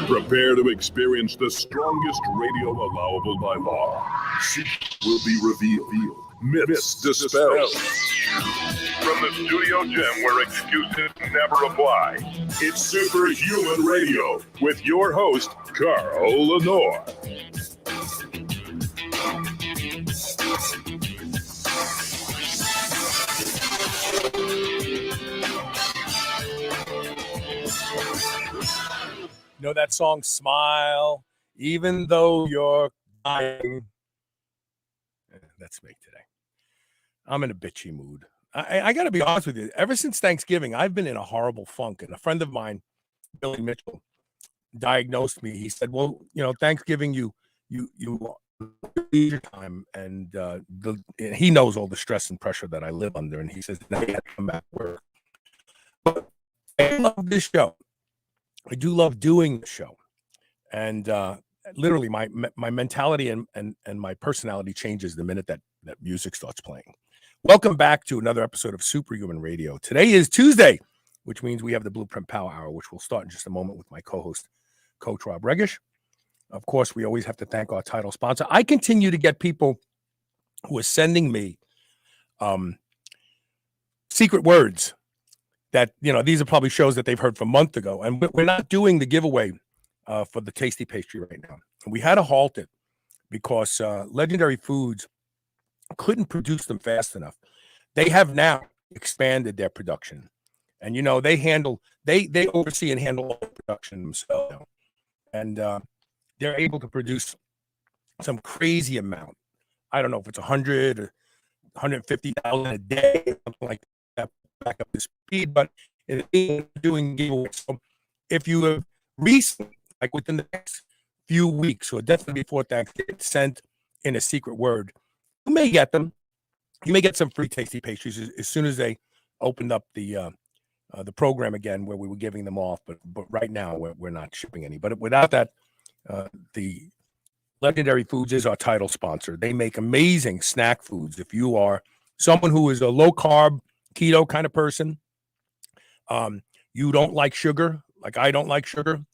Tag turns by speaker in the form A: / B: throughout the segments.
A: Prepare to experience the strongest radio allowable by law. Secrets will be revealed. Myths dispelled. From the studio gym where excuses never apply, it's Superhuman Radio with your host, Carl Lenore.
B: You know that song, Smile, even though you're dying? That's me today. I'm in a bitchy mood. I got to be honest with you. Ever since Thanksgiving, I've been in a horrible funk. And a friend of mine, Billy Mitchell, diagnosed me. He said, well, you know, Thanksgiving, you leisure time. And he knows all the stress and pressure that I live under. And he says, now you have to come back to work. But I love this show. I do love doing the show, and literally my mentality and my personality changes the minute that music starts playing. Welcome back to another episode of Superhuman Radio. Today is Tuesday, which means we have the Blueprint Power Hour, which will start in just a moment with my co-host, Coach Rob Regish. Of course, we always have to thank our title sponsor. I continue to get people who are sending me secret words that, you know, these are probably shows that they've heard from a month ago. And we're not doing the giveaway for the tasty pastry right now. And we had to halt it because Legendary Foods couldn't produce them fast enough. They have now expanded their production. And, you know, they oversee and handle all the production themselves now. And they're able to produce some crazy amount. I don't know if it's 100 or 150,000 a day, something like that. Back up to speed, but doing giveaways. So if you have recently, like within the next few weeks, or definitely before Thanksgiving, sent in a secret word, you may get them. You may get some free tasty pastries as soon as they opened up the program again, where we were giving them off. But right now we're not shipping any. But without that, the Legendary Foods is our title sponsor. They make amazing snack foods. If you are someone who is a low carb, keto kind of person, you don't like sugar, like I don't like sugar,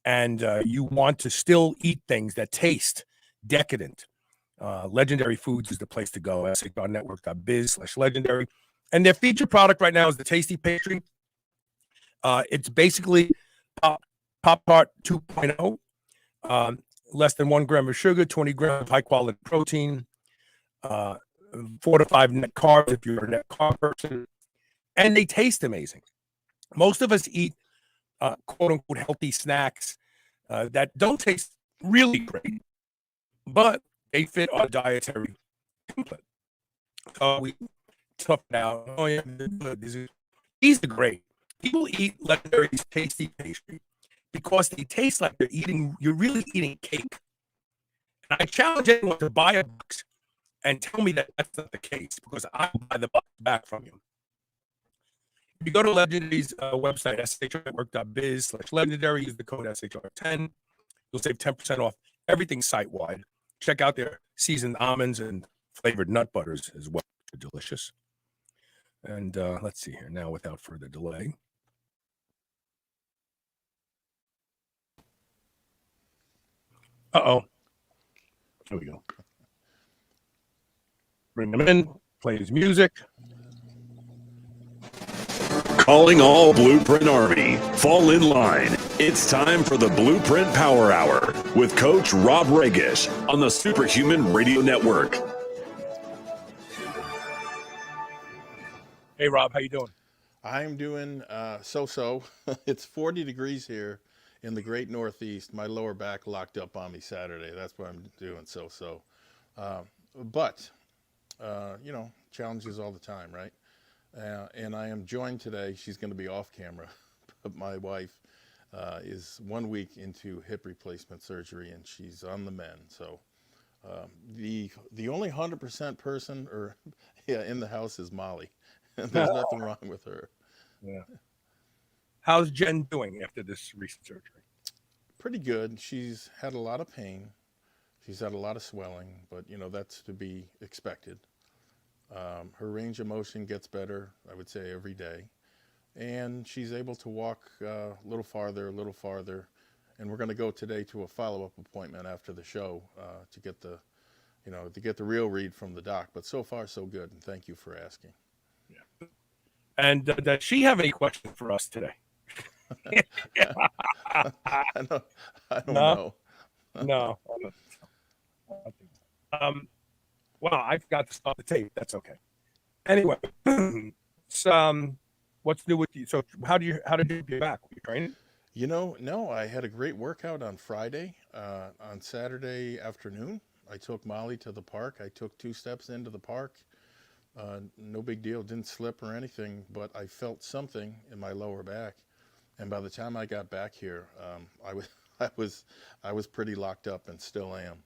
B: and you want to still eat things that taste decadent, Legendary Foods is the place to go. SHRnetwork.biz/legendary. And their featured product right now is the Tasty Pastry. It's basically Pop-Tart 2.0, less than 1 gram of sugar, 20 grams of high-quality protein, 4 to 5 net carbs if you're a net carb person, and they taste amazing. Most of us eat quote unquote healthy snacks that don't taste really great, but they fit our dietary template. So we tough it out. Oh yeah, these are great. People eat Legendary's Tasty Pastry because they taste like you're really eating cake. And I challenge anyone to buy a box and tell me that that's not the case, because I will buy the box back from you. If you go to Legendary's website, SHRnetwork.biz/legendary, use the code SHR10. You'll save 10% off everything site-wide. Check out their seasoned almonds and flavored nut butters as well. They're delicious. And let's see here now, without further delay. Uh-oh. There we go. Bring them in, play his music.
A: Calling all Blueprint Army. Fall in line. It's time for the Blueprint Power Hour with Coach Rob Regish on the Superhuman Radio Network.
B: Hey, Rob, how you doing?
C: I'm doing so-so. It's 40 degrees here in the great Northeast. My lower back locked up on me Saturday. That's what I'm doing so-so. But you know, challenges all the time, right? And I am joined today, she's going to be off camera, but my wife, is 1 week into hip replacement surgery, and she's on the mend. So the only 100% person or yeah in the house is Molly. There's nothing wrong with her.
B: Yeah. How's Jen doing after this recent surgery?
C: Pretty good. She's had a lot of pain. She's had a lot of swelling, but that's to be expected. Her range of motion gets better, I would say, every day, and she's able to walk a little farther, and we're going to go today to a follow-up appointment after the show to get the real read from the doc. But so far, so good, and thank you for asking.
B: Yeah. And does she have any questions for us today?
C: I don't know.
B: No. Well, I forgot to stop the tape. That's okay. Anyway, what's new with you? So how did you get back? Were you training?
C: No, I had a great workout on Friday. On Saturday afternoon, I took Molly to the park. I took 2 steps into the park. No big deal. Didn't slip or anything, but I felt something in my lower back. And by the time I got back here, I was pretty locked up and still am.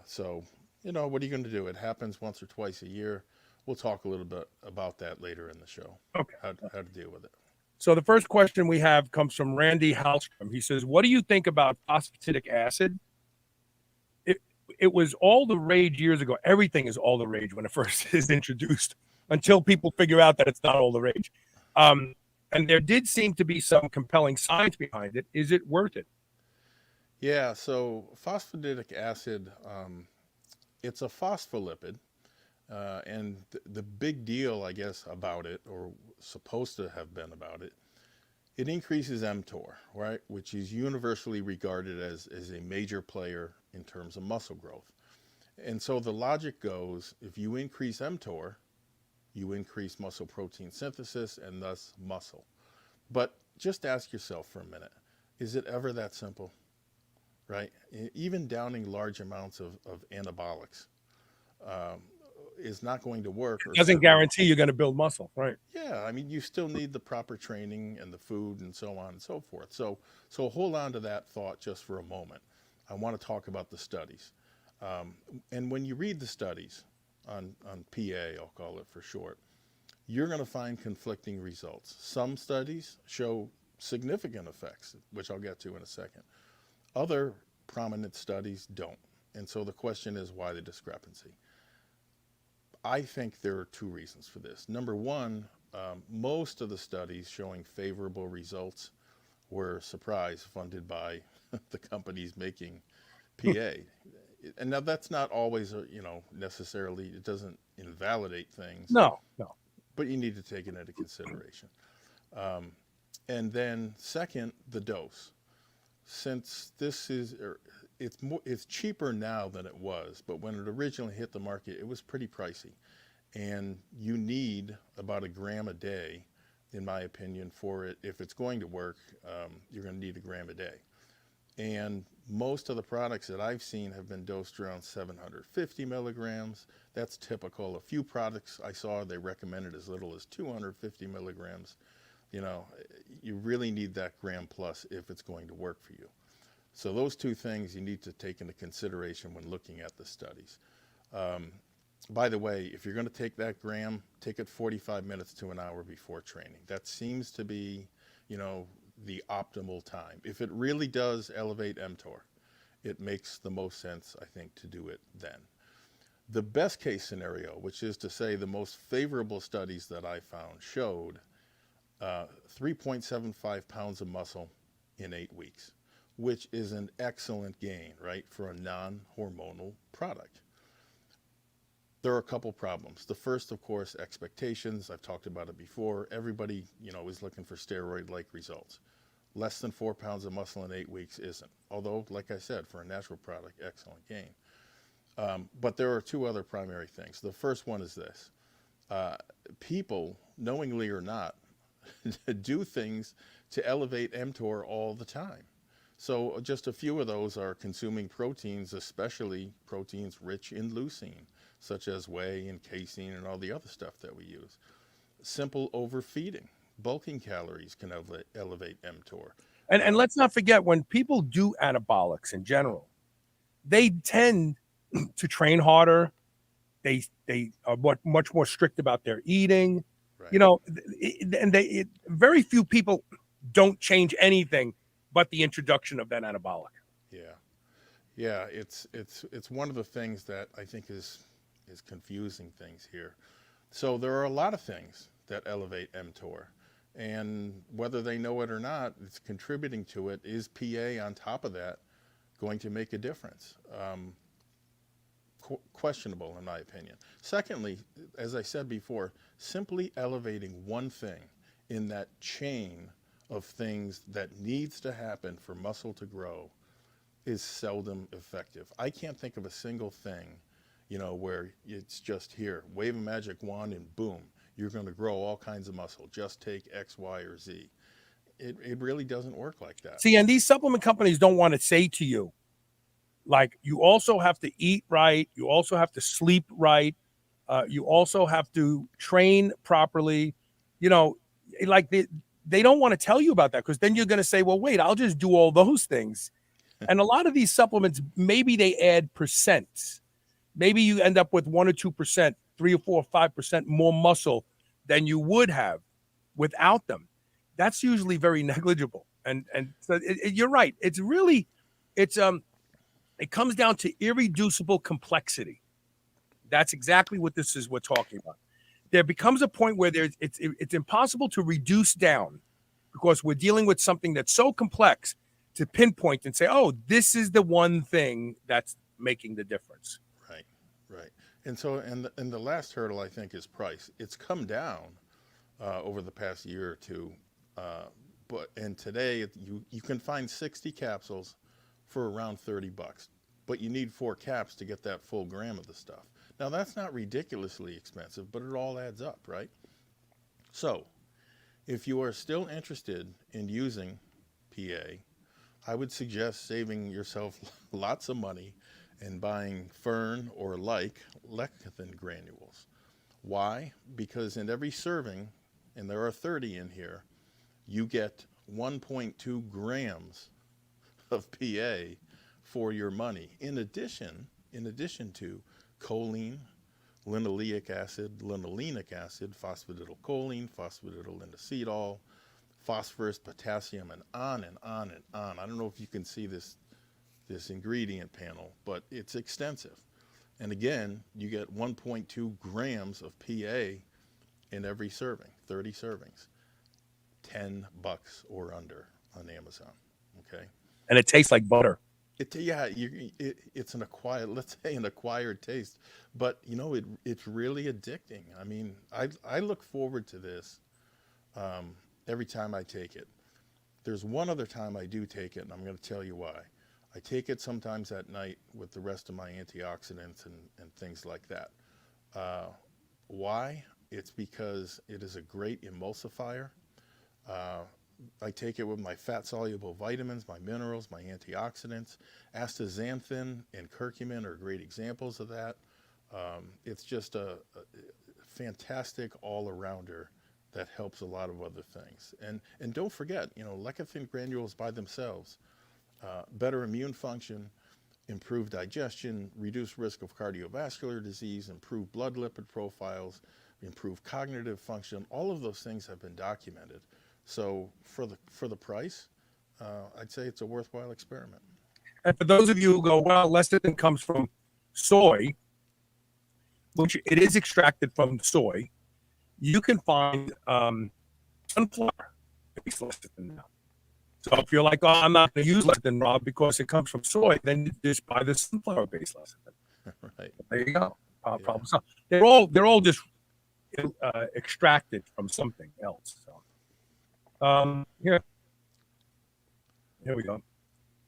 C: So, what are you going to do? It happens once or twice a year. We'll talk a little bit about that later in the show.
B: Okay.
C: How to deal with it.
B: So the first question we have comes from Randy Hallstrom. He says, what do you think about phosphodic acid? It was all the rage years ago. Everything is all the rage when it first is introduced until people figure out that it's not all the rage. And there did seem to be some compelling science behind it. Is it worth it?
C: Yeah, so phosphodic acid, it's a phospholipid. And the big deal, I guess, about it, or supposed to have been about it, it increases mTOR, right? Which is universally regarded as a major player in terms of muscle growth. And so the logic goes, if you increase mTOR, you increase muscle protein synthesis and thus muscle. But just ask yourself for a minute, is it ever that simple, right? Even downing large amounts of anabolics is not going to work.
B: It doesn't guarantee you're going to build muscle, right?
C: Yeah, I mean, you still need the proper training and the food and so on and so forth. So hold on to that thought just for a moment. I want to talk about the studies. And when you read the studies on PA, I'll call it for short, you're going to find conflicting results. Some studies show significant effects, which I'll get to in a second. Other prominent studies don't. And so the question is, why the discrepancy? I think there are 2 reasons for this. Number one, most of the studies showing favorable results were, surprise, funded by the companies making PA. And now that's not always, necessarily, it doesn't invalidate things.
B: No.
C: But you need to take it into consideration. And then second, the dose. Since this is, it's cheaper now than it was, but when it originally hit the market, it was pretty pricey. And you need about 1 gram a day, in my opinion, for it. If it's going to work, you're going to need 1 gram a day. And most of the products that I've seen have been dosed around 750 milligrams. That's typical. A few products I saw, they recommended as little as 250 milligrams. You really need that gram plus if it's going to work for you. So those 2 things you need to take into consideration when looking at the studies. By the way, if you're going to take that gram, take it 45 minutes to an hour before training. That seems to be, the optimal time. If it really does elevate mTOR, it makes the most sense, I think, to do it then. The best case scenario, which is to say the most favorable studies that I found, showed 3.75 pounds of muscle in 8 weeks, which is an excellent gain, right, for a non-hormonal product. There are a couple problems. The first, of course, expectations. I've talked about it before. Everybody, is looking for steroid-like results. Less than 4 pounds of muscle in 8 weeks isn't. Although, like I said, for a natural product, excellent gain. But there are 2 other primary things. The first one is this. People, knowingly or not, do things to elevate mTOR all the time. So just a few of those are consuming proteins, especially proteins rich in leucine, such as whey and casein and all the other stuff that we use. Simple overfeeding. Bulking calories can elevate mTOR.
B: And let's not forget, when people do anabolics in general, they tend to train harder. They are much more strict about their eating.
C: Right.
B: You know, and very few people don't change anything but the introduction of that anabolic.
C: Yeah. Yeah, it's one of the things that I think is confusing things here. So there are a lot of things that elevate mTOR, and whether they know it or not, it's contributing to it. Is PA on top of that going to make a difference? Questionable, in my opinion. Secondly, as I said before, simply elevating one thing in that chain of things that needs to happen for muscle to grow is seldom effective. I can't think of a single thing, where it's just here, wave a magic wand and boom, you're going to grow all kinds of muscle. Just take X, Y, or Z. It really doesn't work like that.
B: See, and these supplement companies don't want to say to you, like, you also have to eat right, you also have to sleep right, you also have to train properly. Like they don't want to tell you about that, because then you're going to say, well, wait, I'll just do all those things. And a lot of these supplements, maybe they add percents. Maybe you end up with 1 or 2%, 3 or 4 or 5% more muscle than you would have without them. That's usually very negligible. And so you're right. It comes down to irreducible complexity. That's exactly what we're talking about. There becomes a point where it's impossible to reduce down, because we're dealing with something that's so complex to pinpoint and say, oh, this is the one thing that's making the difference.
C: Right. And so, and the last hurdle, I think, is price. It's come down over the past year or two, and today you can find 60 capsules for around $30, but you need 4 caps to get that full gram of the stuff. Now, that's not ridiculously expensive, but it all adds up, right? So if you are still interested in using PA, I would suggest saving yourself lots of money and buying Fern or lecithin granules. Why? Because in every serving, and there are 30 in here, you get 1.2 grams of PA for your money. In addition to choline, linoleic acid, linolenic acid, phosphatidylcholine, phosphatidylindositol, phosphorus, potassium, and on and on and on. I don't know if you can see this ingredient panel, but it's extensive. And again, you get 1.2 grams of PA in every serving, 30 servings, $10 or under on Amazon. Okay.
B: And it tastes like butter.
C: It's an acquired taste, but it's really addicting. I mean, I look forward to this every time I take it. There's one other time I do take it, and I'm going to tell you why. I take it sometimes at night with the rest of my antioxidants and things like that. Why? It's because it is a great emulsifier. I take it with my fat-soluble vitamins, my minerals, my antioxidants. Astaxanthin and curcumin are great examples of that. It's just a fantastic all-arounder that helps a lot of other things. And don't forget, lecithin granules by themselves, better immune function, improved digestion, reduced risk of cardiovascular disease, improved blood lipid profiles, improved cognitive function. All of those things have been documented. So for the price, I'd say it's a worthwhile experiment.
B: And for those of you who go, well, lecithin comes from soy, which it is extracted from soy, you can find sunflower-based lecithin now. So if you're like, oh, I'm not going to use lecithin, Rob, because it comes from soy, then you just buy the sunflower-based lecithin.
C: Right.
B: There you go. Problem solved. They're all just extracted from something else. So here we go.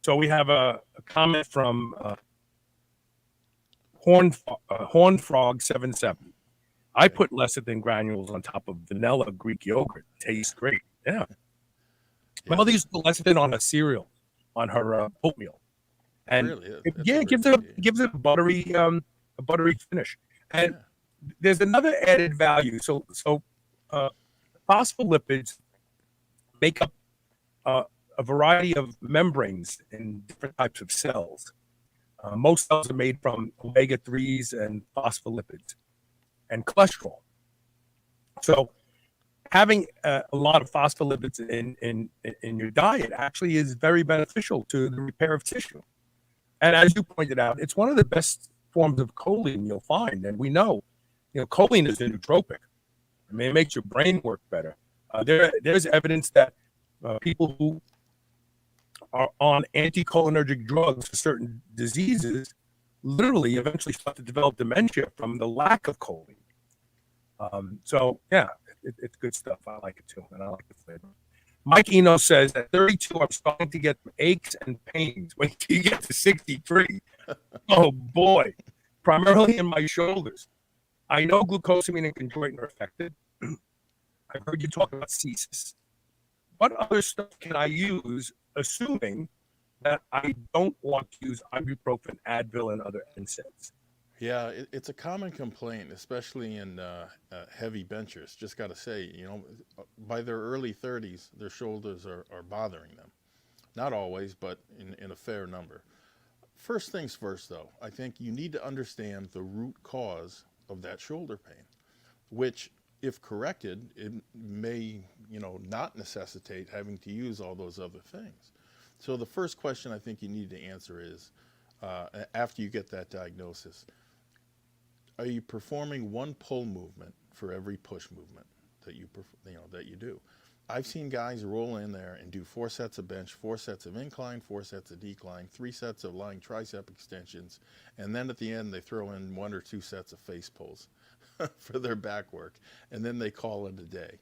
B: So we have a comment from Horn Frog 77. I put lecithin granules on top of vanilla Greek yogurt. Tastes great. Yeah. My mother used to put lecithin on a cereal, on her oatmeal, and
C: really?
B: it gives it a buttery finish. And there's another added value. So phospholipids make up a a variety of membranes in different types of cells. Most cells are made from omega-3s and phospholipids and cholesterol. So having a lot of phospholipids in your diet actually is very beneficial to the repair of tissue. And as you pointed out, it's one of the best forms of choline you'll find. And we know, choline is a nootropic. I mean, it makes your brain work better. There's evidence that people who are on anticholinergic drugs for certain diseases literally eventually start to develop dementia from the lack of choline. So yeah, it's good stuff. I like it too, and I like the flavor. Mike Eno says at 32, I'm starting to get aches and pains. When you get to 63, oh boy, primarily in my shoulders. I know glucosamine and chondroitin are affected. I've heard you talk about CSIS. What other stuff can I use, assuming that I don't want to use ibuprofen, Advil, and other NSAIDs?
C: Yeah, it's a common complaint, especially in heavy benchers. Just got to say, by their early 30s, their shoulders are bothering them. Not always, but in a fair number. First things first, though, I think you need to understand the root cause of that shoulder pain, which, if corrected, it may, not necessitate having to use all those other things. So the first question I think you need to answer is, after you get that diagnosis, are you performing one pull movement for every push movement that you do? I've seen guys roll in there and do 4 sets of bench, 4 sets of incline, 4 sets of decline, 3 sets of lying tricep extensions, and then at the end they throw in 1 or 2 sets of face pulls for their back work, and then they call it a day.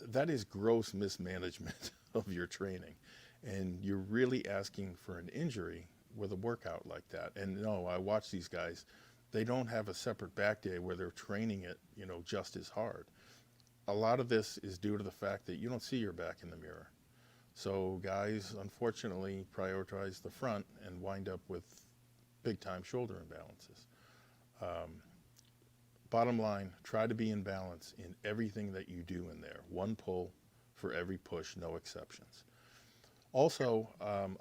C: That is gross mismanagement of your training, and you're really asking for an injury with a workout like that. And no, I watch these guys. They don't have a separate back day where they're training it, just as hard. A lot of this is due to the fact that you don't see your back in the mirror. So guys, unfortunately, prioritize the front and wind up with big-time shoulder imbalances. Bottom line, try to be in balance in everything that you do in there. One pull for every push, no exceptions. Also,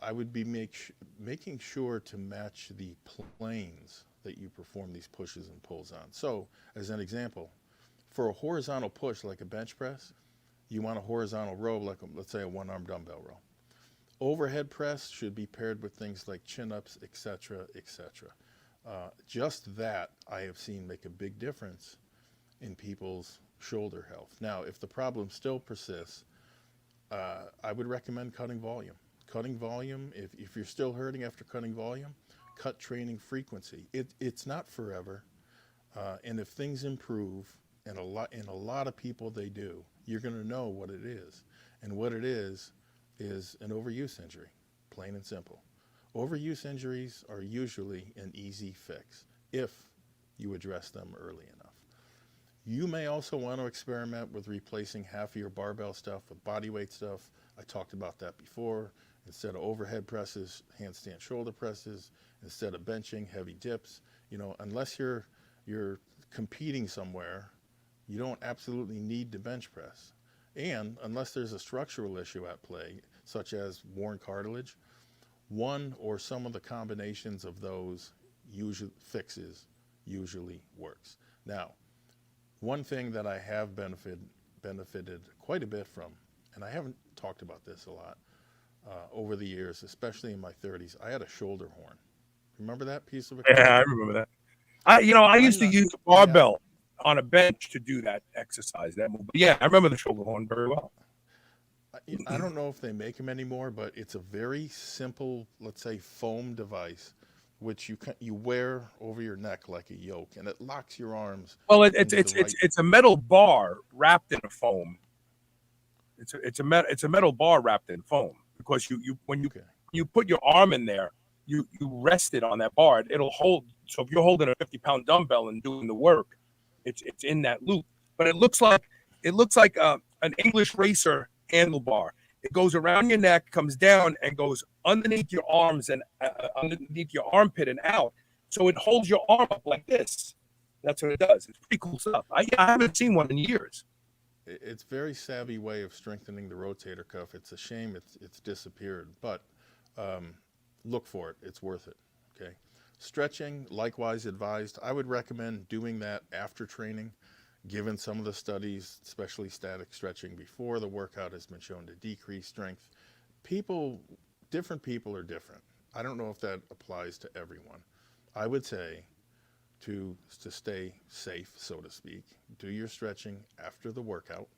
C: I would be making sure to match the planes that you perform these pushes and pulls on. So, as an example, for a horizontal push like a bench press, you want a horizontal row like, let's say, a one-arm dumbbell row. Overhead press should be paired with things like chin-ups, etc., etc. Just that I have seen make a big difference in people's shoulder health. Now, if the problem still persists, I would recommend cutting volume. Cutting volume, if you're still hurting after cutting volume, cut training frequency. It's not forever, and if things improve, and a lot of people they do, you're going to know what it is. And what it is an overuse injury, plain and simple. Overuse injuries are usually an easy fix if you address them early enough. You may also want to experiment with replacing half of your barbell stuff with bodyweight stuff. I talked about that before. Instead of overhead presses, handstand shoulder presses. Instead of benching, heavy dips. Unless you're competing somewhere, you don't absolutely need to bench press. And unless there's a structural issue at play, such as worn cartilage, one or some of the combinations of those fixes usually works. Now, one thing that I have benefited quite a bit from, and I haven't talked about this a lot over the years, especially in my 30s, I had a shoulder horn. Remember that piece of equipment?
B: Yeah, I remember that. I used to use a barbell on a bench to do that exercise, that move. But yeah, I remember the shoulder horn very well.
C: I don't know if they make them anymore, but it's a very simple, let's say, foam device, which you wear over your neck like a yoke, and it locks your arms.
B: Well, it's a metal bar wrapped in a foam. It's a metal bar wrapped in foam, because when you put your arm in there, you rest it on that bar. It'll hold. So if you're holding a 50-pound dumbbell and doing the work, it's in that loop. But it looks like an English racer handlebar. It goes around your neck, comes down, and goes underneath your arms and underneath your armpit and out. So it holds your arm up like this. That's what it does. It's pretty cool stuff. I haven't seen one in years.
C: it's a very savvy way of strengthening the rotator cuff. It's a shame it's disappeared, but look for it. It's worth it. Okay. Stretching, likewise advised. I would recommend doing that after training, given some of the studies, especially static stretching before the workout has been shown to decrease strength. Different people are different. I don't know if that applies to everyone. I would say to stay safe, so to speak, do your stretching after the workout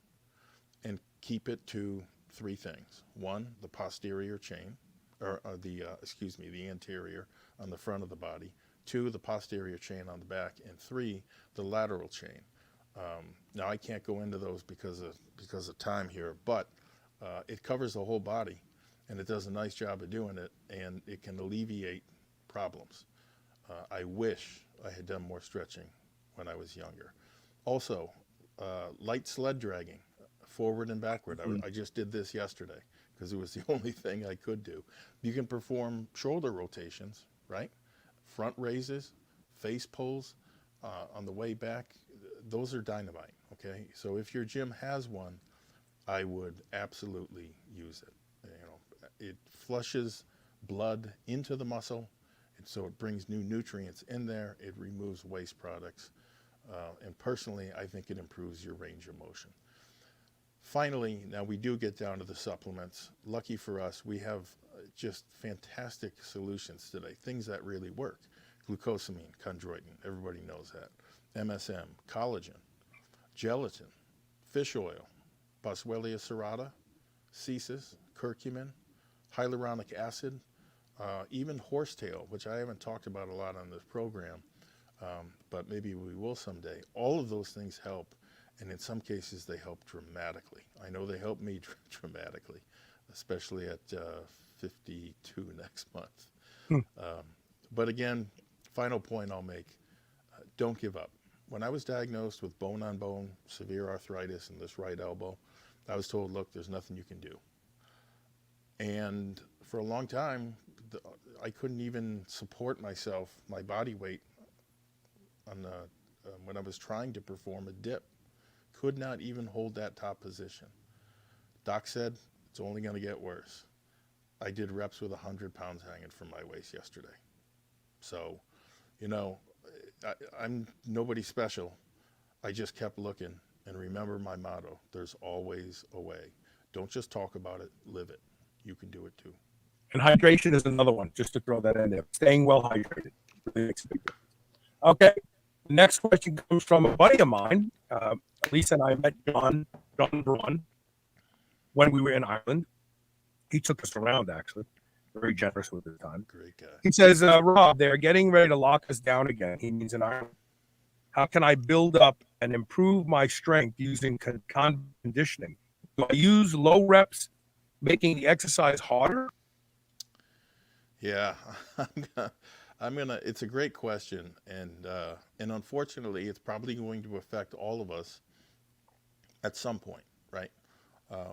C: and keep it to three things. One, the posterior chain, or the anterior on the front of the body. Two, the posterior chain on the back. And three, the lateral chain. Now I can't go into those because of time here, but it covers the whole body, and it does a nice job of doing it, and it can alleviate problems. I wish I had done more stretching when I was younger. Also, light sled dragging, forward and backward. I just did this yesterday because it was the only thing I could do. You can perform shoulder rotations, right? Front raises, face pulls on the way back. Those are dynamite, okay? So if your gym has one, I would absolutely use it. You know, it flushes blood into the muscle, and so it brings new nutrients in there. It removes waste products, and personally, I think it improves your range of motion. Finally, now we do get down to the supplements. Lucky for us, we have just fantastic solutions today, things that really work. Glucosamine, chondroitin, everybody knows that. MSM, collagen, gelatin, fish oil, Boswellia serrata, cesis, curcumin, hyaluronic acid, even horsetail, which I haven't talked about a lot on this program, but maybe we will someday. All of those things help, and in some cases they help dramatically. I know they help me dramatically, especially at 52 next month. But again, final point I'll make, don't give up. When I was diagnosed with bone-on-bone severe arthritis in this right elbow, I was told, look, there's nothing you can do. And for a long time, I couldn't even support myself, my body weight, on when I was trying to perform a dip. Could not even hold that top position. Doc said, it's only going to get worse. I did reps with 100 pounds hanging from my waist yesterday. So, you know, I'm nobody special. I just kept looking, and remember my motto, there's always a way. Don't just talk about it, live it. You can do it too.
B: And hydration is another one, just to throw that in there. Staying well hydrated really makes a big difference. Okay, the next question comes from a buddy of mine. Lisa and I met John Braun when we were in Ireland. He took us around, actually. Very generous with his time.
C: Great guy.
B: He says, Rob, they're getting ready to lock us down again. He means in Ireland. How can I build up and improve my strength using conditioning? Do I use low reps, making the exercise harder?
C: Yeah, it's a great question, and unfortunately, it's probably going to affect all of us at some point, right?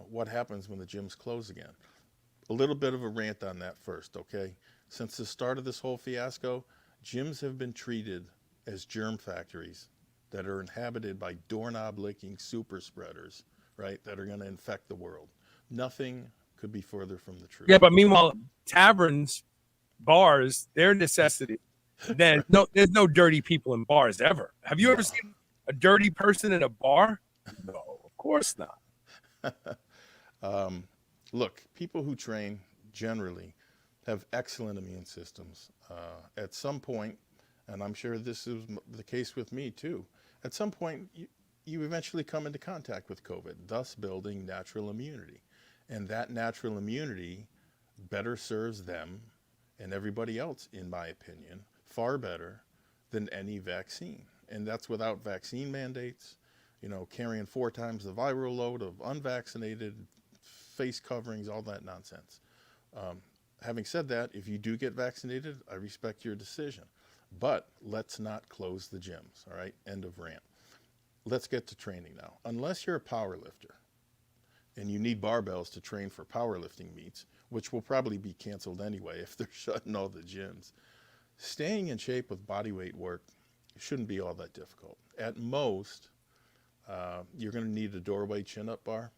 C: What happens when the gyms close again? A little bit of a rant on that first, okay? Since the start of this whole fiasco, gyms have been treated as germ factories that are inhabited by doorknob-licking super spreaders, right, that are going to infect the world. Nothing could be further from the truth.
B: Yeah, but meanwhile, taverns, bars, they're necessity. Then there's no dirty people in bars ever. Have you ever seen a dirty person in a bar? No, of course not.
C: Look, people who train generally have excellent immune systems. At some point, and I'm sure this is the case with me too, at some point you eventually come into contact with COVID, thus building natural immunity. And that natural immunity better serves them and everybody else, in my opinion, far better than any vaccine. And that's without vaccine mandates, you know, carrying 4 times the viral load of unvaccinated, face coverings, all that nonsense. Having said that, if you do get vaccinated, I respect your decision. But let's not close the gyms, all right? End of rant. Let's get to training now. Unless you're a power lifter and you need barbells to train for powerlifting meets, which will probably be canceled anyway if they're shutting all the gyms, staying in shape with body weight work shouldn't be all that difficult. At most, You're going to need a doorway chin-up bar,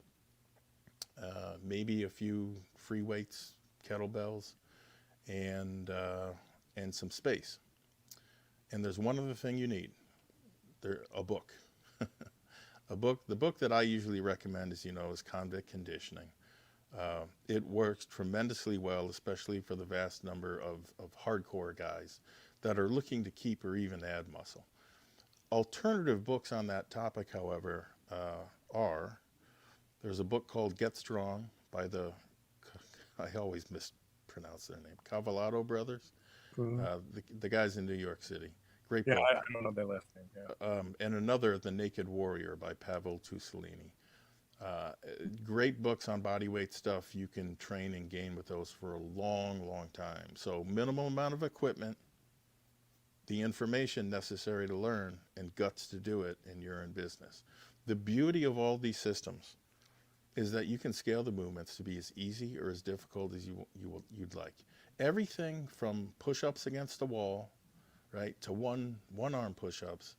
C: maybe a few free weights, kettlebells, and some space. And there's one other thing you need: a book. A book. The book that I usually recommend is Convict Conditioning. It works tremendously well, especially for the vast number of hardcore guys that are looking to keep or even add muscle. Alternative books on that topic, however, there's a book called Get Strong by I always mispronounce their name, Cavallado Brothers. The guys in New York City. Great book.
B: I don't know their last name. Yeah.
C: And another, The Naked Warrior by Pavel Tusolini. Great books on body weight stuff. You can train and gain with those for a long, long time. So minimal amount of equipment, the information necessary to learn, and guts to do it, and you're in business. The beauty of all these systems is that you can scale the movements to be as easy or as difficult as you'd like. Everything from push-ups against the wall, right, to one-arm push-ups,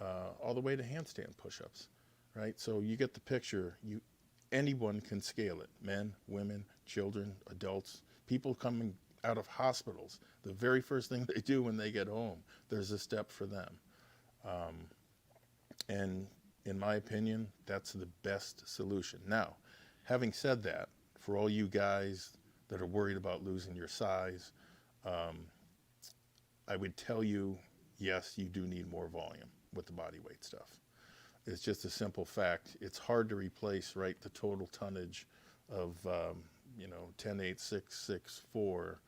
C: all the way to handstand push-ups, right? So you get the picture. Anyone can scale it: men, women, children, adults, people coming out of hospitals. The very first thing they do when they get home, there's a step for them. And in my opinion, that's the best solution. Now, having said that, for all you guys that are worried about losing your size, I would tell you, yes, you do need more volume with the body weight stuff. It's just a simple fact. It's hard to replace, right, the total tonnage of 10, 8, 6, 6, 4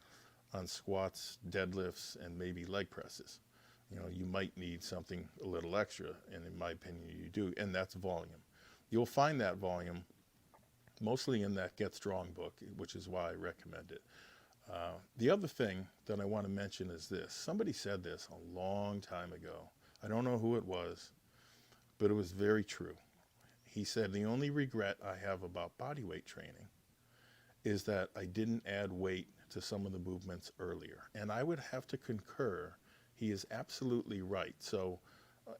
C: on squats, deadlifts, and maybe leg presses. You might need something a little extra, and in my opinion, you do, and that's volume. You'll find that volume mostly in that Get Strong book, which is why I recommend it. The other thing that I want to mention is this. Somebody said this a long time ago. I don't know who it was, but it was very true. He said, the only regret I have about body weight training is that I didn't add weight to some of the movements earlier. And I would have to concur. He is absolutely right. So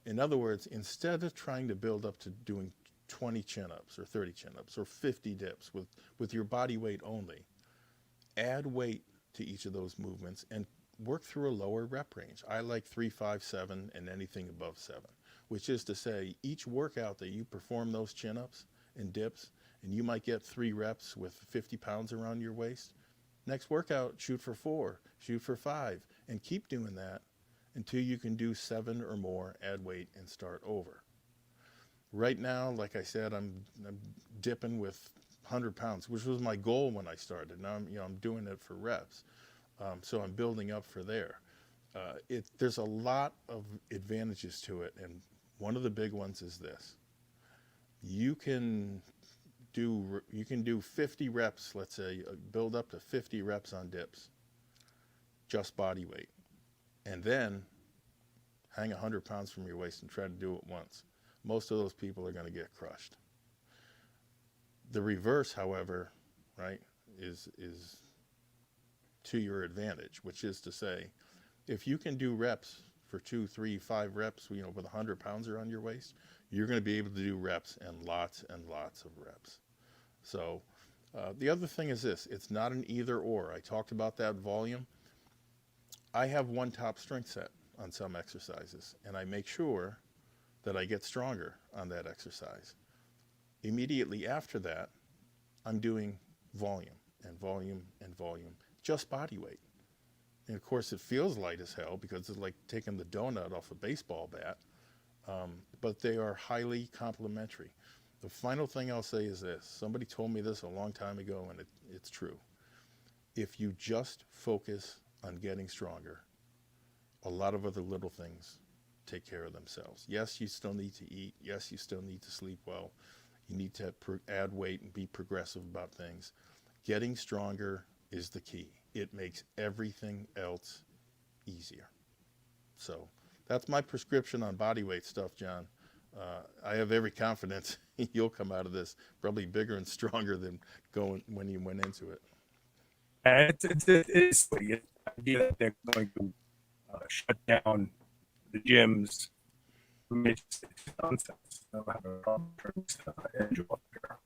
C: in other words, instead of trying to build up to doing 20 chin-ups or 30 chin-ups or 50 dips with your body weight only, add weight to each of those movements and work through a lower rep range. I like 3, 5, 7, and anything above 7, which is to say each workout that you perform those chin-ups and dips, and you might get 3 reps with 50 pounds around your waist. Next workout, shoot for 4, shoot for 5, and keep doing that until you can do 7 or more, add weight, and start over. Right now, like I said, I'm dipping with 100 pounds, which was my goal when I started. Now I'm doing it for reps. So I'm building up for there. There's a lot of advantages to it, and one of the big ones is this. You can do 50 reps, let's say, build up to 50 reps on dips, just body weight, and then hang 100 pounds from your waist and try to do it once. Most of those people are going to get crushed. The reverse, however, right, is to your advantage, which is to say, if you can do reps for 2, 3, 5 reps, with 100 pounds around your waist, you're going to be able to do reps and lots of reps. So the other thing is this: it's not an either or. I talked about that volume. I have one top strength set on some exercises, and I make sure that I get stronger on that exercise. Immediately after that, I'm doing volume and volume and volume, just body weight. And of course, it feels light as hell because it's like taking the donut off a baseball bat, but they are highly complementary. The final thing I'll say is this. Somebody told me this a long time ago, and it's true. If you just focus on getting stronger, a lot of other little things take care of themselves. Yes, you still need to eat. Yes, you still need to sleep well. You need to add weight and be progressive about things. Getting stronger is the key. It makes everything else easier. So that's my prescription on body weight stuff, John. I have every confidence you'll come out of this probably bigger and stronger than when you went into it.
B: And it's the idea that they're going to shut down the gyms It's nonsense. I don't have a problem turning this edge off here.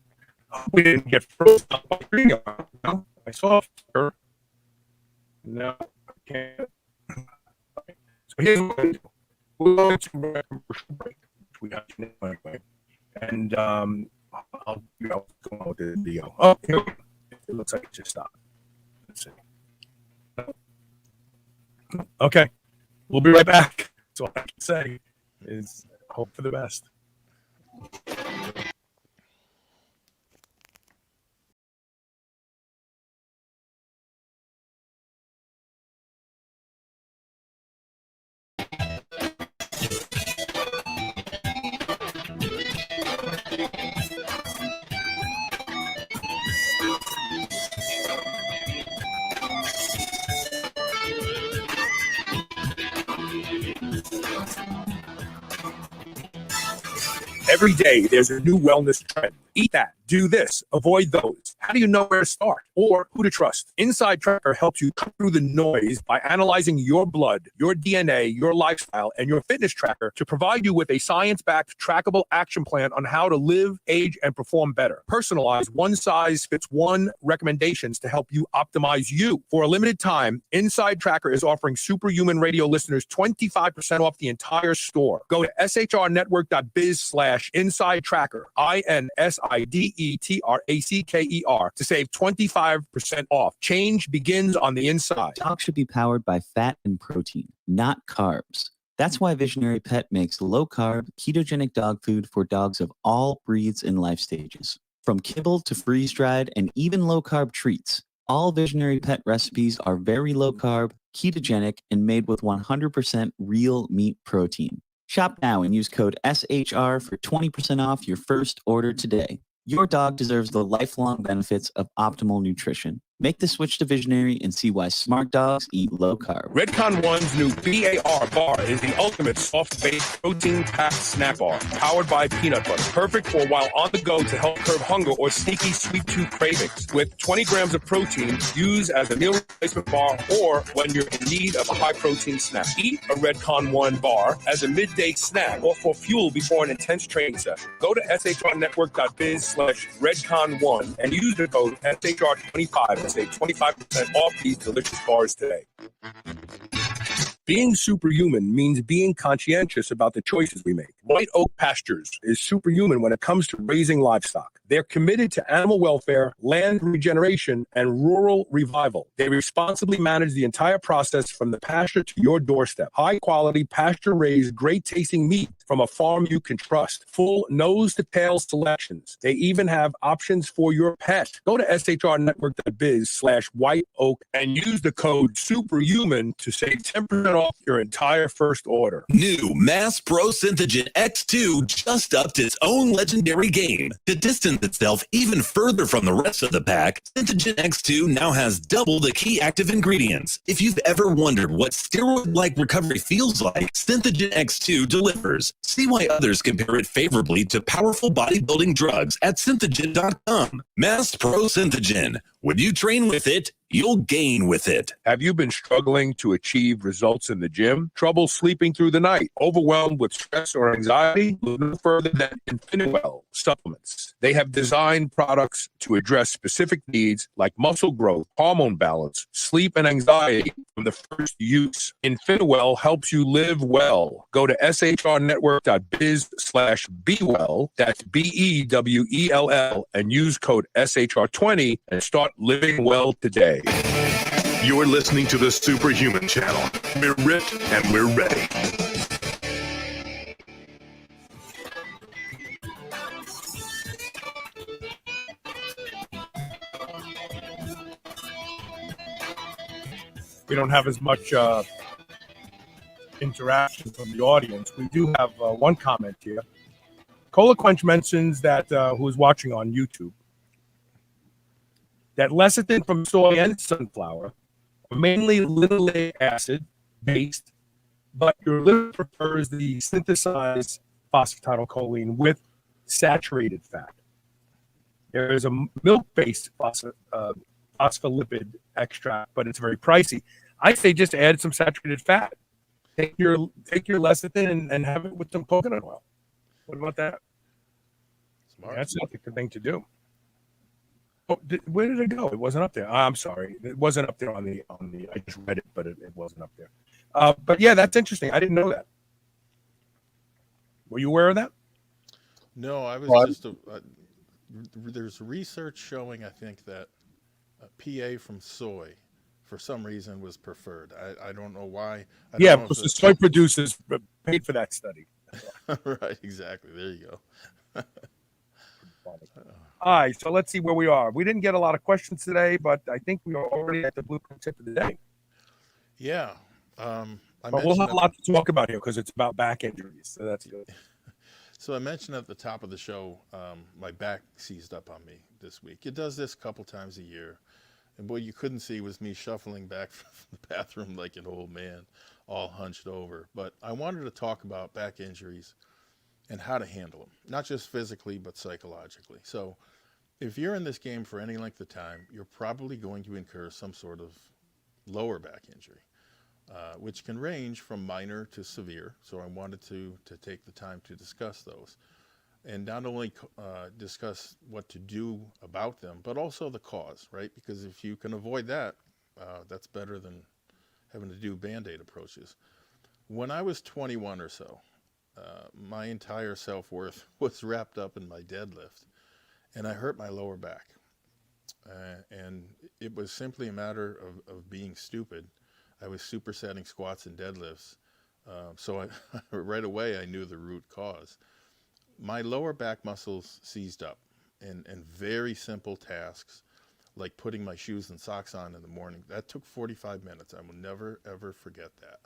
B: We didn't get frozen up by reading about it. No, I saw her. No, I can't. So here's what I do. We're going to a commercial break, which we got to anyway. And I'll go on with the video. Oh, here we go. It looks like it just stopped. Let's see. Okay. We'll be right back. That's all I can say is hope for the best. Every day, there's a new wellness trend. Eat that, do this, avoid those. How do you know where to start or who to trust? Inside Tracker helps you cut through the noise by analyzing your blood, your DNA, your lifestyle, and your fitness tracker to provide you with a science-backed, trackable action plan on how to live, age, and perform better. Personalized, one-size-fits-one recommendations to help you optimize you. For a limited time, Inside Tracker is offering Superhuman Radio listeners 25% off the entire store. Go to shrnetwork.biz/Inside Tracker, INSIDETRACKER, to save 25% off. Change begins on the inside.
D: Dogs should be powered by fat and protein, not carbs. That's why Visionary Pet makes low-carb, ketogenic dog food for dogs of all breeds and life stages. From kibble to freeze-dried and even low-carb treats, all Visionary Pet recipes are very low-carb, ketogenic, and made with 100% real meat protein. Shop now and use code SHR for 20% off your first order today. Your dog deserves the lifelong benefits of optimal nutrition. Make the switch to Visionary and see why smart dogs eat low carb.
B: Redcon One's new BAR bar is the ultimate soft-based protein-packed snack bar, powered by peanut butter. Perfect for while on the go to help curb hunger or sneaky sweet tooth cravings. With 20 grams of protein, use as a meal replacement bar or when you're in need of a high-protein snack. Eat a Redcon One bar as a midday snack or for fuel before an intense training session. Go to shrnetwork.biz/Redcon1 and use the code SHR25 and save 25% off these delicious bars today. Being superhuman means being conscientious about the choices we make. White Oak Pastures is superhuman when it comes to raising livestock. They're committed to animal welfare, land regeneration, and rural revival. They responsibly manage the entire process from the pasture to your doorstep. High-quality, pasture-raised, great-tasting meat from a farm you can trust. Full nose-to-tail selections. They even have options for your pet. Go to shrnetwork.biz/White Oak and use the code SUPERHUMAN to save 10% off your entire first order.
E: New Mass Pro Synthogen X2 just upped its own legendary game. To distance itself even further from the rest of the pack, Synthogen X2 now has double the key active ingredients. If you've ever wondered what steroid-like recovery feels like, Synthogen X2 delivers. See why others compare it favorably to powerful bodybuilding drugs at synthogen.com. Mass Pro Synthogen. When you train with it, you'll gain with it.
B: Have you been struggling to achieve results in the gym? Trouble sleeping through the night? Overwhelmed with stress or anxiety? Look no further than Infinitewell supplements. They have designed products to address specific needs like muscle growth, hormone balance, sleep, and anxiety from the first use. Infinitewell helps you live well. Go to shrnetwork.biz/bewell, that's BEWELL, and use code SHR20 and start living well today.
A: You're listening to the Superhuman Channel. We're ripped and we're ready.
B: We don't have as much interaction from the audience. We do have one comment here. Cola Quench mentions that who is watching on YouTube, that lecithin from soy and sunflower are mainly linoleic acid based, but your liver prefers the synthesized phosphatidylcholine with saturated fat. There is a milk-based phospholipid extract, but it's very pricey. I say just add some saturated fat. take your lecithin and have it with some coconut oil. What about that?
C: Smart.
B: That's not the good thing to do. Oh, where did it go? It wasn't up there. I'm sorry, it wasn't up there on the. I just read it, but it wasn't up there. But yeah, that's interesting. I didn't know that. Were you aware of that?
C: No, I was
A: Well,
C: just there's research showing, I think, that PA from soy, for some reason, was preferred. I don't know why. I don't
B: Yeah,
C: know if
B: because the soy producers paid for that study.
C: right, exactly. There you go.
B: All right, so let's see where we are. We didn't get a lot of questions today, but I think we are already at the blueprint tip of the day.
C: Yeah.
B: But we'll have a lot to talk about here because it's about back injuries, so that's good.
C: So I mentioned at the top of the show, my back seized up on me this week. It does this a couple times a year. And what you couldn't see was me shuffling back from the bathroom like an old man, all hunched over. But I wanted to talk about back injuries and how to handle them, not just physically, but psychologically. So if you're in this game for any length of time, you're probably going to incur some sort of lower back injury, which can range from minor to severe. So I wanted to take the time to discuss those. And not only discuss what to do about them, but also the cause, right? Because if you can avoid that, that's better than having to do Band-Aid approaches. When I was 21 or so, my entire self-worth was wrapped up in my deadlift, and I hurt my lower back. And it was simply a matter of being stupid. I was supersetting squats and deadlifts. So right away, I knew the root cause. My lower back muscles seized up, and very simple tasks like putting my shoes and socks on in the morning, that took 45 minutes. I will never, ever forget that.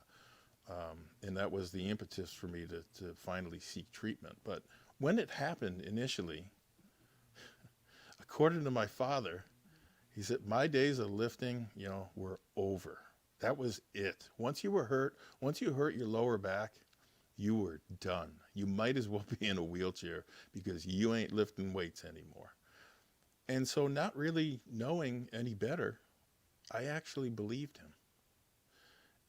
C: And that was the impetus for me to finally seek treatment. But when it happened initially, according to my father, he said, my days of lifting, were over. That was it. Once you hurt your lower back, you were done. You might as well be in a wheelchair because you ain't lifting weights anymore. And so, not really knowing any better, I actually believed him.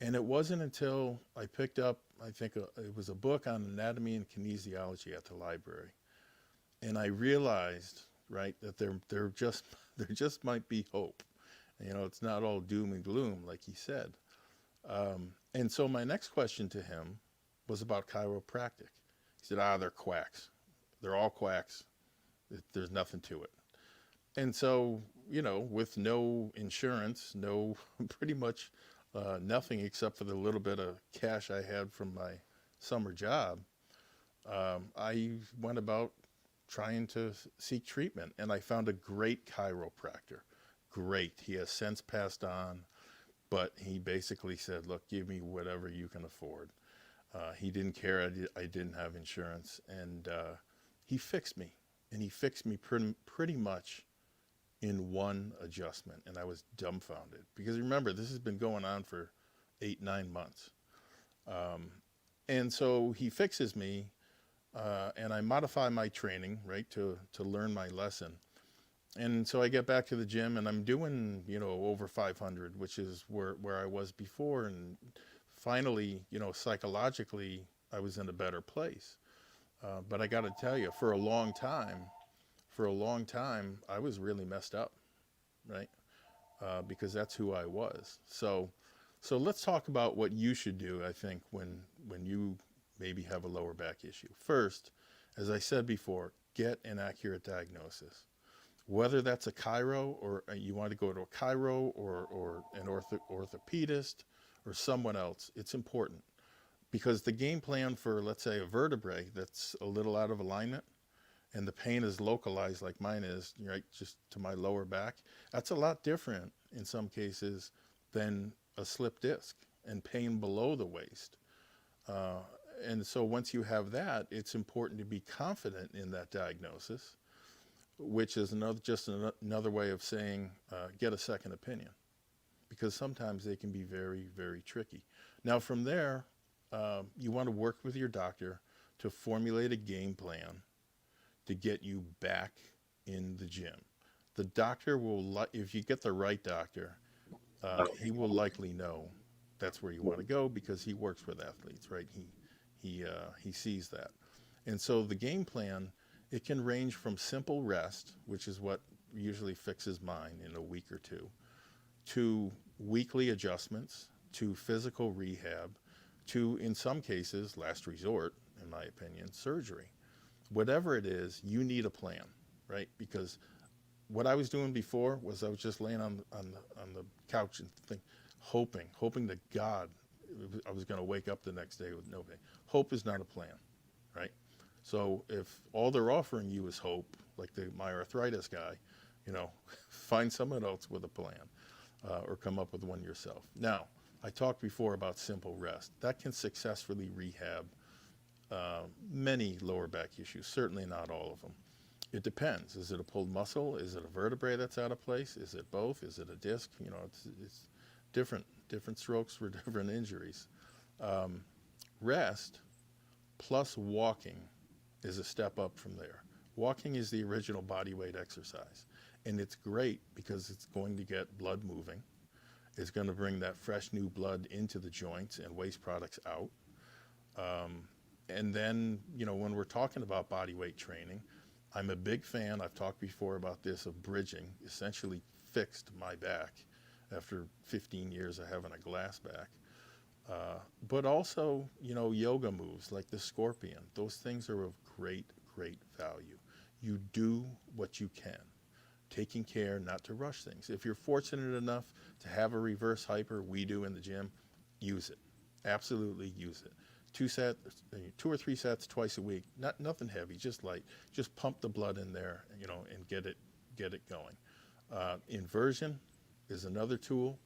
C: And it wasn't until I picked up, I think it was a book on anatomy and kinesiology at the library. And I realized, right, that there just might be hope. It's not all doom and gloom, like he said. And so my next question to him was about chiropractic. He said, they're quacks. They're all quacks. There's nothing to it. And so, with no insurance, pretty much nothing except for the little bit of cash I had from my summer job, I went about trying to seek treatment. And I found a great chiropractor. Great. He has since passed on, but he basically said, look, give me whatever you can afford. He didn't care I didn't have insurance, and he fixed me. And he fixed me pretty much in one adjustment, and I was dumbfounded. Because remember, this has been going on for 8-9 months. And so he fixes me, and I modify my training, right, to learn my lesson. And so I get back to the gym, and I'm doing, over 500, which is where I was before. And finally, psychologically, I was in a better place. But I got to tell you, for a long time, I was really messed up, right? Because that's who I was. So let's talk about what you should do, I think, when you maybe have a lower back issue. First, as I said before, get an accurate diagnosis. Whether that's a chiro, or you want to go to a chiro or an orthopedist or someone else, it's important. Because the game plan for, let's say, a vertebrae that's a little out of alignment and the pain is localized like mine is, right, just to my lower back, that's a lot different in some cases than a slip disc and pain below the waist. And so once you have that, it's important to be confident in that diagnosis, which is another way of saying get a second opinion, because sometimes they can be very, very tricky. Now from there, you want to work with your doctor to formulate a game plan to get you back in the gym. The doctor will, if you get the right doctor, he will likely know that's where you want to go because he works with athletes, right? He sees that. And so the game plan, it can range from simple rest, which is what usually fixes mine in a week or two, to weekly adjustments, to physical rehab, to, in some cases, last resort, in my opinion, surgery. Whatever it is, you need a plan, right? Because what I was doing before was I was just laying on the couch and hoping to God I was going to wake up the next day with no pain. Hope is not a plan, right? So if all they're offering you is hope, like my arthritis guy, find someone else with a plan, or come up with one yourself. Now, I talked before about simple rest. That can successfully rehab many lower back issues, certainly not all of them. It depends. Is it a pulled muscle? Is it a vertebrae that's out of place? Is it both? Is it a disc? It's different strokes for different injuries. Rest plus walking is a step up from there. Walking is the original body weight exercise, and it's great because it's going to get blood moving. It's going to bring that fresh new blood into the joints and waste products out. And then, when we're talking about body weight training, I'm a big fan, I've talked before about this, of bridging. Essentially fixed my back after 15 years of having a glass back. But also, yoga moves like the scorpion. Those things are of great, great value. You do what you can, taking care not to rush things. If you're fortunate enough to have a reverse hyper, we do in the gym, use it. Absolutely use it. 2 or 3 sets twice a week. Nothing heavy, just light. Just pump the blood in there, and get it going. Inversion is another tool.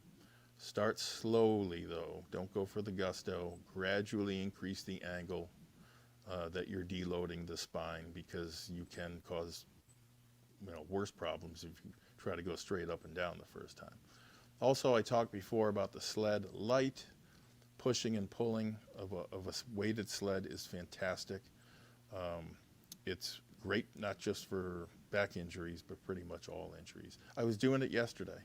C: Start slowly though. Don't go for the gusto. Gradually increase the angle that you're deloading the spine, because you can cause worse problems if you try to go straight up and down the first time. Also, I talked before about the sled. Light pushing and pulling of a weighted sled is fantastic. It's great not just for back injuries, but pretty much all injuries. I was doing it yesterday.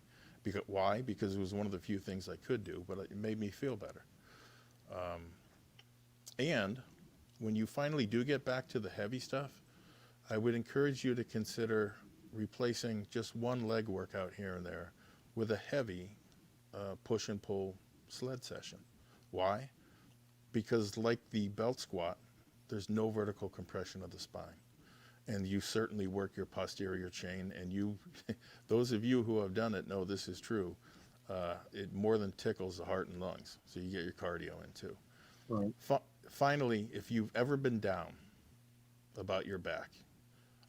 C: Why? Because it was one of the few things I could do, but it made me feel better. And when you finally do get back to the heavy stuff, I would encourage you to consider replacing just one leg workout here and there with a heavy push and pull sled session. Why? Because like the belt squat, there's no vertical compression of the spine. And you certainly work your posterior chain, and those of you who have done it know this is true. It more than tickles the heart and lungs, so you get your cardio in too.
F: Right.
C: Finally, if you've ever been down about your back,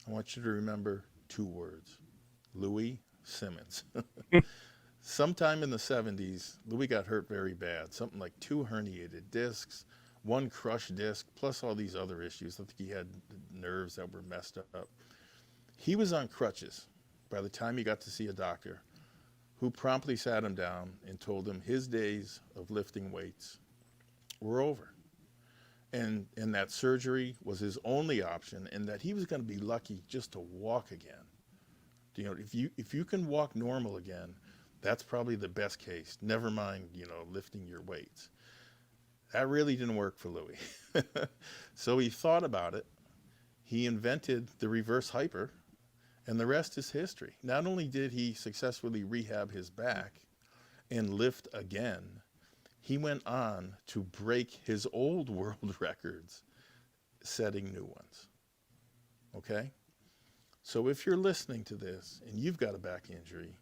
C: I want you to remember 2 words: Louis Simmons. Sometime in the 70s, Louis got hurt very bad, something like 2 herniated discs, 1 crushed disc, plus all these other issues. I think he had nerves that were messed up. He was on crutches by the time he got to see a doctor, who promptly sat him down and told him his days of lifting weights were over. And that surgery was his only option, and that he was going to be lucky just to walk again. If you can walk normal again, that's probably the best case. Never mind, lifting your weights. That really didn't work for Louis. So he thought about it. He invented the reverse hyper, and the rest is history. Not only did he successfully rehab his back and lift again, he went on to break his old world records, setting new ones. Okay? So if you're listening to this and you've got a back injury,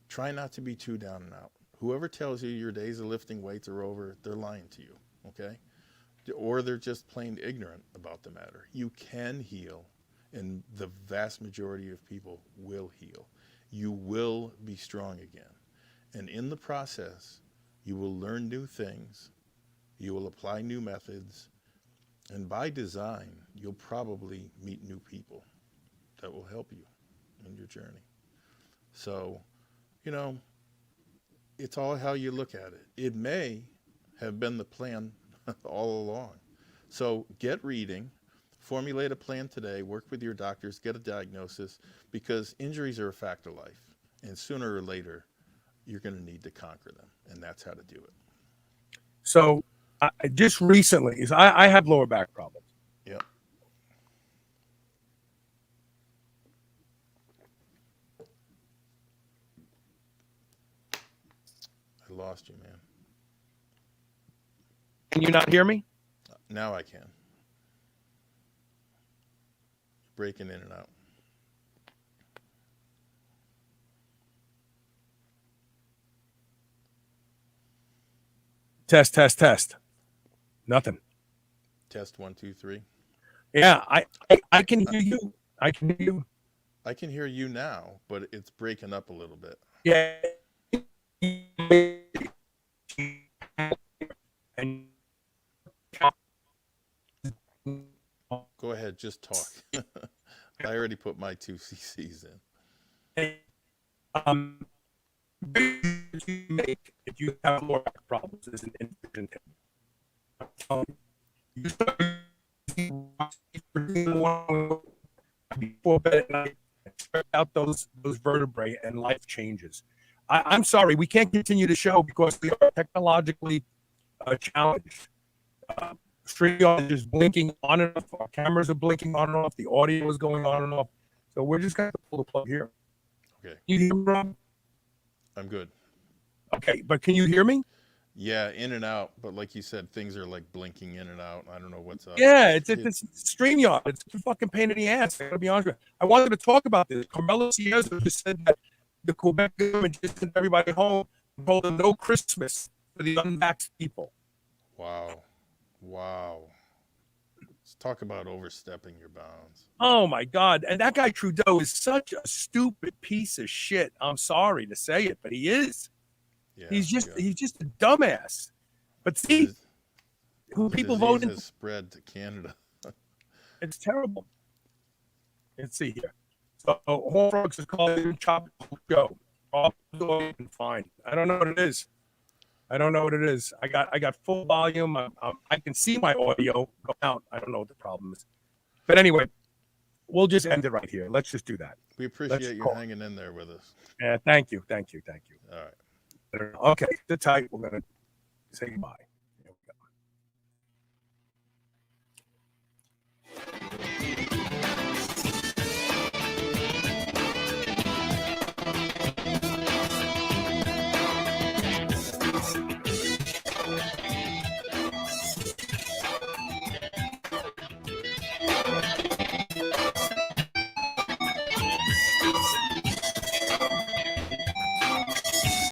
C: try not to be too down and out. Whoever tells you your days of lifting weights are over, they're lying to you, okay? Or they're just plain ignorant about the matter. You can heal, and the vast majority of people will heal. You will be strong again. And in the process, you will learn new things, you will apply new methods, and by design, you'll probably meet new people that will help you in your journey. So, it's all how you look at it. It may have been the plan all along. So get reading, formulate a plan today, work with your doctors, get a diagnosis, because injuries are a fact of life. And sooner or later, you're going to need to conquer them. And that's how to do it.
B: So just recently, I have lower back problems.
C: Yep. I lost you, man.
B: Can you not hear me?
C: Now I can. Breaking in and out.
B: Test. Nothing.
C: Test 1, 2, 3.
B: Yeah, I can hear you. I can hear you.
C: I can hear you now, but it's breaking up a little bit.
B: Yeah. And
C: Go ahead, just talk. I already put my 2 cc's in.
B: If you have lower back problems, is an inversion before bed at night, check out those vertebrae, and life changes. I'm sorry, we can't continue the show because we are technologically challenged. StreamYard is blinking on and off. Our cameras are blinking on and off. The audio is going on and off. So we're just going to pull the plug here.
C: Okay.
B: You hear me, Rob?
C: I'm good.
B: Okay, but can you hear me?
C: Yeah, in and out. But like you said, things are like blinking in and out. I don't know what's up.
B: Yeah, it's StreamYard. It's a fucking pain in the ass. I gotta be honest with you. I wanted to talk about this. Carmelo Cierzo just said that the Quebec government just sent everybody home and told them no Christmas for the unvaxxed people.
C: Wow. Let's talk about overstepping your bounds.
B: Oh my God. And that guy Trudeau is such a stupid piece of shit. I'm sorry to say it, but he is.
C: Yeah,
B: he's just a dumbass. But see, who people voted
C: has spread to Canada.
B: It's terrible. Let's see here. So Horrocks is called Untitled Chapter. All fine. I don't know what it is. I got full volume. I can see my audio go out. I don't know what the problem is. But anyway, we'll just end it right here. Let's just do that.
C: We appreciate you hanging in there with us.
B: Yeah, thank you.
C: All right.
B: Okay, sit tight. We're going to say goodbye.